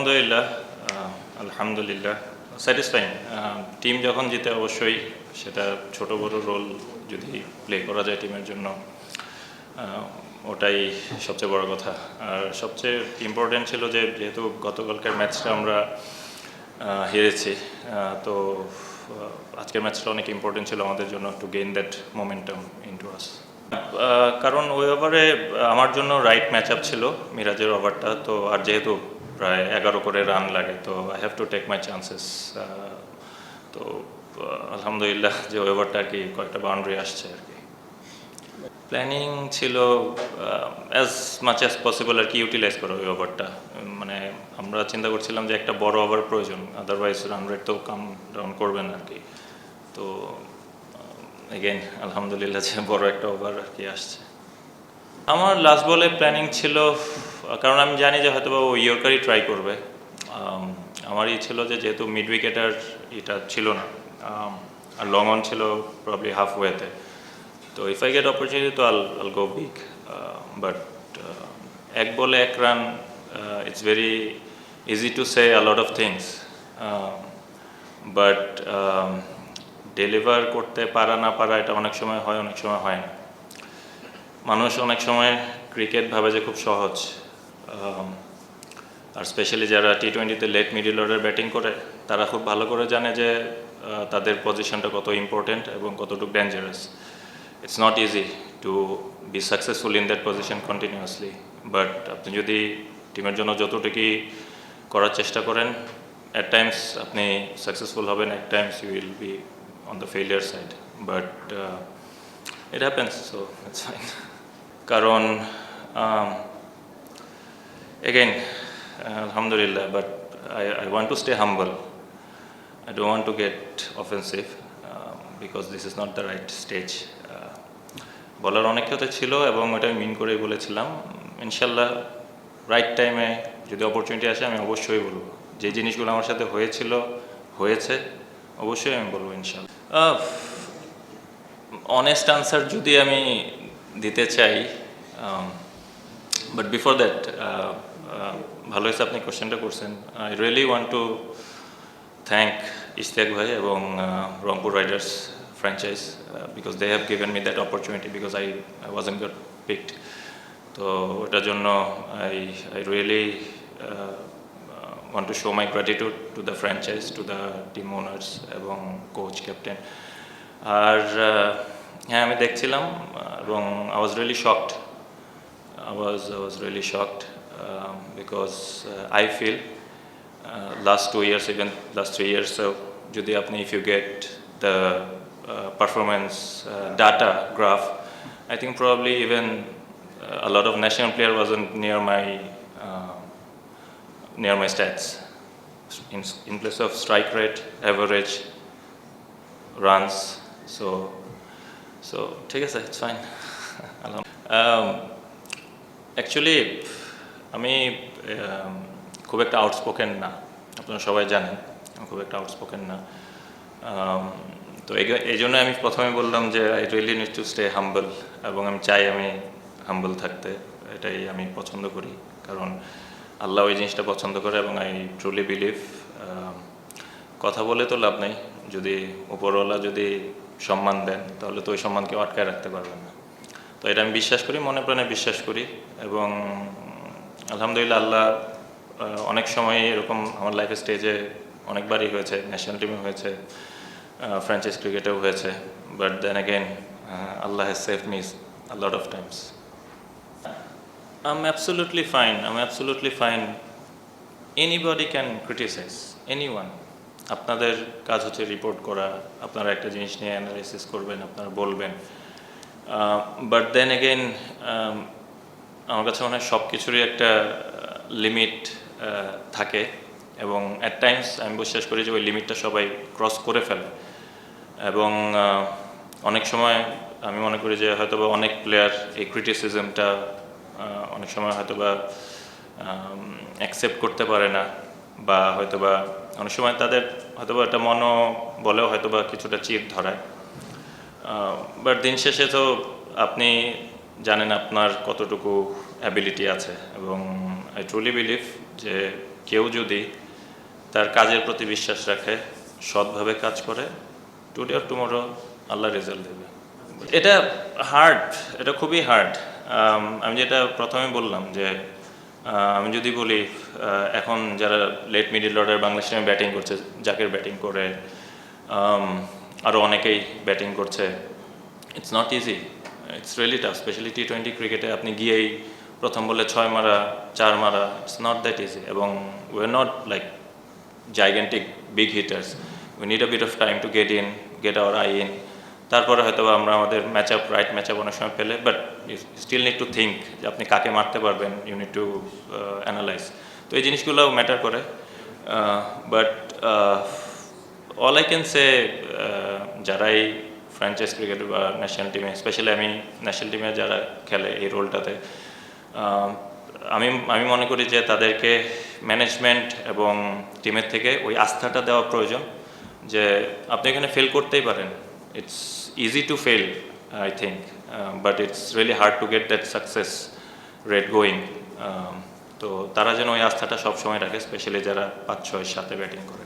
আলহামদুলিল্লাহ আলহামদুলিল্লাহ satisfying. Team যখন জিতে অবশ্যই সেটা ছোট বড় রোল যদি প্লে করা যায় টিমের জন্য ওটাই সবচেয়ে বড় কথা। আর সবচেয়ে ইম্পর্টেন্ট ছিল যে যেহেতু গতকালকার ম্যাচটা আমরা হেরেছি, তো আজকের ম্যাচটা অনেক ইম্পর্টেন্ট ছিল আমাদের জন্য to gain that momentum into us. কারণ ওই ওভারে আমার জন্য রাইট ম্যাচ আপ ছিল মিরাজের ওভারটা, তো আর যেহেতু প্রায় 11 করে রান লাগে, তো I have to take my chances. তো আলহামদুলিল্লাহ যে ওই ওভারটা আর কি কয়েকটা বাউন্ডারি আসছে আর কি। প্ল্যানিং ছিল অ্যাজ মাচ অ্যাজ পসিবল আর কি ইউটিলাইজ করা ওই ওভারটা। মানে আমরা চিন্তা করছিলাম যে একটা বড় ওভার প্রয়োজন, আদারওয়াইজ রান রেট তো কাম ডাউন করবেন আর কি। তো এগেইন আলহামদুলিল্লাহ যে বড় একটা ওভার আর কি আসছে। আমার লাস্ট বলে প্ল্যানিং ছিল, কারণ আমি জানি যে হয়তো ও ইয়র্কারই ট্রাই করবে। আমার ছিল যে যেহেতু মিড উইকেটার এটা ছিল না, আর লং অন ছিল প্রবলি হাফ ওয়েতে, তো ইফ আই গেট অপরচুনিটি তো আল গো বিগ। বাট এক বলে এক run, it's very easy to say a lot of things, but deliver করতে পারা না পারা এটা অনেক সময় হয়, অনেক সময় হয় না। মানুষ অনেক সময় ক্রিকেট ভাবে যে খুব সহজ, আর স্পেশালি যারা টি-20তে লেট মিডল অর্ডার ব্যাটিং করে তারা খুব ভালো করে জানে যে তাদের পজিশনটা কত ইম্পর্টেন্ট এবং কতটুকু dangerous. It's not easy to be successful in that position continuously, but আপনি যদি টিমের জন্য যতটুকুই করার চেষ্টা করেন, অ্যাট টাইমস আপনি সাকসেসফুল হবেন, at times you will be on the failure side, but it happens, so it's fine. কারণ again alhamdulillah, but I want to stay humble. I don't want to get offensive because this is not the right stage. বলার অনেক কথা ছিল এবং ওটা মিন করেই বলেছিলাম। ইনশাল্লাহ রাইট টাইমে যদি অপরচুনিটি আসে আমি অবশ্যই বলবো। যে জিনিসগুলো আমার সাথে হয়েছে অবশ্যই আমি বলবো ইনশাল্লাহ। অনেস্ট আনসার যদি আমি দিতে চাই, বাট বিফোর দ্যাট, ভালো হয়েছে আপনি কোশ্চেনটা করছেন। I really want to thank Ishtiaq ভাই এবং Rangpur Riders franchise, because they have given me that opportunity, because I wasn't got picked. তো ওটার জন্য I really want to show my gratitude to the franchise, to the team owners এবং coach captain. আর হ্যাঁ আমি দেখছিলাম এবং I was really shocked. I was really shocked because I feel last 2 years, even last 3 years, so যদি আপনি if you get the performance data graph, I think probably even a lot of national player wasn't near my stats in place of strike rate, average, runs, so ঠিক আছে, it's fine. Actually আমি খুব একটা outspoken না, আপনারা সবাই জানেন আমি খুব একটা আউটস্পোকেন না। তো এই জন্য আমি প্রথমে বললাম যে I really need to stay humble, এবং আমি চাই আমি হাম্বল থাকতে, এটাই আমি পছন্দ করি, কারণ আল্লাহ ওই জিনিসটা পছন্দ করে এবং আই ট্রুলি বিলিভ কথা বলে তো লাভ নেই, যদি উপরওয়ালা যদি সম্মান দেন তাহলে তো ওই সম্মানকে আটকায় রাখতে পারবেন না। তো এটা আমি বিশ্বাস করি, মনে প্রাণে বিশ্বাস করি, এবং আলহামদুলিল্লাহ আল্লাহ অনেক সময় এরকম আমার লাইফের স্টেজে অনেকবারই হয়েছে, ন্যাশনাল টিমে হয়েছে, ফ্র্যাঞ্চাইজ ক্রিকেটেও হয়েছে, but then again Allah has saved me a lot of times. I'm absolutely fine. Anybody can criticize, anyone. আপনাদের কাজ হচ্ছে রিপোর্ট করা, আপনারা একটা জিনিস নিয়ে অ্যানালাইসিস করবেন, আপনারা বলবেন, বাট দেন অ্যাগেন আমার কাছে মনে হয় সব কিছুরই একটা লিমিট থাকে, এবং অ্যাট টাইমস আমি বিশ্বাস করি যে ওই লিমিটটা সবাই ক্রস করে ফেলে, এবং অনেক সময় আমি মনে করি যে হয়তোবা অনেক প্লেয়ার এই ক্রিটিসিজমটা অনেক সময় হয়তোবা অ্যাকসেপ্ট করতে পারে না, বা হয়তোবা অনেক সময় তাদের হয়তোবা একটা বলেও হয়তোবা কিছুটা চির ধরায়, বাট দিন শেষে তো আপনি জানেন আপনার কতটুকু অ্যাবিলিটি আছে, এবং আই ট্রুলি বিলিভ যে কেউ যদি তার কাজের প্রতি বিশ্বাস রাখে, সৎভাবে কাজ করে, today or tomorrow Allah result দেবে। এটা হার্ড, এটা খুবই হার্ড। আমি যেটা প্রথমে বললাম যে আমি যদি বলি এখন যারা লেট মিডল অর্ডার বাংলাদেশ টিমে ব্যাটিং করছে, জাকের ব্যাটিং করে, আরও অনেকেই ব্যাটিং করছে, it's not easy, it's really tough. Specially টি-20 ক্রিকেটে আপনি গিয়েই প্রথম বলে 6 মারা, 4 মারা, ইটস নট দ্যাট ইজি। এবং we are not like gigantic big hitters. We need a bit of time to get our eye in. তারপরে হয়তো আমরা আমাদের রাইট ম্যাচ আপ অনেক সময় পেলে, but you still need to think যে আপনি কাকে মারতে পারবেন, ইউ নিড টু অ্যানালাইজ। তো এই জিনিসগুলো ম্যাটার করে। But all I can say, যারাই ফ্র্যাঞ্চাইজ ক্রিকেট বা ন্যাশনাল টিমে, স্পেশালি আমি ন্যাশনাল টিমে যারা খেলে এই রোলটাতে, আমি মনে করি যে তাদেরকে ম্যানেজমেন্ট এবং টিমের থেকে ওই আস্থাটা দেওয়া প্রয়োজন যে আপনি এখানে ফেল করতেই পারেন, it's easy to fail I think, but it's really hard to get that success rate going. তো তারা যেন ওই আস্থাটা সবসময় রাখে, স্পেশালি যারা 5, 6, 7 ব্যাটিং করে।